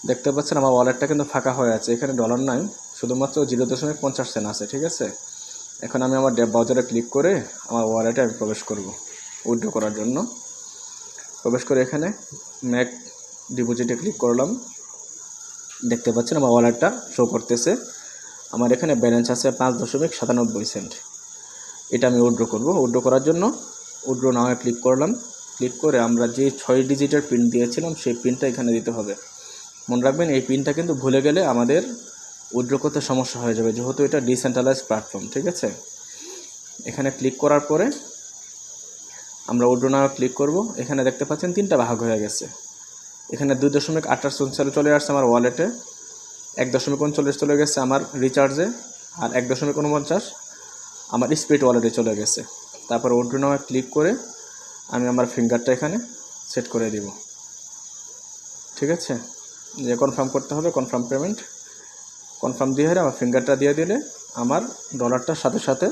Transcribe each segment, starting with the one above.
দেখতে পাচ্ছেন আমার ওয়ালেটটা কিন্তু ফাঁকা হয়ে আছে, এখানে ডলার নাই, শুধুমাত্র 0.50 সেন্ট আছে। ঠিক আছে, এখন আমি আমার ডেপ ব্রাউজারে ক্লিক করে আমার ওয়ালেটে আমি প্রবেশ করব উইথড্র করার জন্য। প্রবেশ করে এখানে ম্যাক ডিপোজিটে ক্লিক করলাম। দেখতে পাচ্ছেন আমার ওয়ালেটটা শো করতেছে, আমার এখানে ব্যালেন্স আছে 5.97 সেন্ট। এটা আমি উইথড্র করব। উইথড্র করার জন্য উইথড্র নাওয়ে ক্লিক করলাম। ক্লিক করে আমরা যে 6 ডিজিটের পিন দিয়েছিলাম সেই পিনটা এখানে দিতে হবে। মনে রাখবেন এই পিনটা কিন্তু ভুলে গেলে আমাদের উইথড্র করতে সমস্যা হয়ে যাবে, যেহেতু এটা ডিসেন্ট্রালাইজড প্ল্যাটফর্ম। ঠিক আছে, এখানে ক্লিক করার পরে আমরা উইথড্র নাও ক্লিক করব। এখানে দেখতে পাচ্ছেন 3টা ভাগ হয়ে গেছে। এখানে 2.28 চলে আসছে আমার ওয়ালেটে, 1.39 চলে গেছে আমার রিচার্জে, আর 1.49 আমার স্পিড ওয়ালেটে চলে গেছে। তারপর উইথড্র নাও ক্লিক করে আমি আমার ফিঙ্গারটা এখানে সেট করে দিব। ঠিক আছে, যে কনফার্ম করতে হবে, কনফার্ম পেমেন্ট, কনফার্ম দিয়ে আমার ফিঙ্গারটা দিয়ে দিলে আমার ডলারটার সাথে সাথে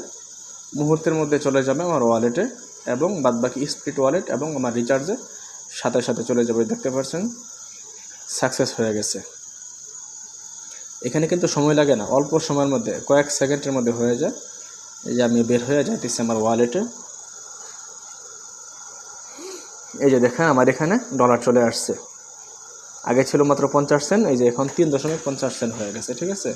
মুহূর্তের মধ্যে চলে যাবে আমার ওয়ালেটে, এবং বাদবাকি স্পিড ওয়ালেট এবং আমার রিচার্জে সাথে সাথে চলে যাবে। দেখতে পাচ্ছেন সাকসেস হয়ে গেছে। এখানে কিন্তু সময় লাগে না, অল্প সময়ের মধ্যে কয়েক সেকেন্ডের মধ্যে হয়ে যায়। এই যে আমি বের হয়ে যাইতেছি আমার ওয়ালেটে, এই যে দেখেন আমার এখানে ডলার চলে আসছে। আগে ছিল মাত্র 50 সেন্ট, এই যে এখন 3.50 সেন্ট হয়ে গেছে। ঠিক আছে,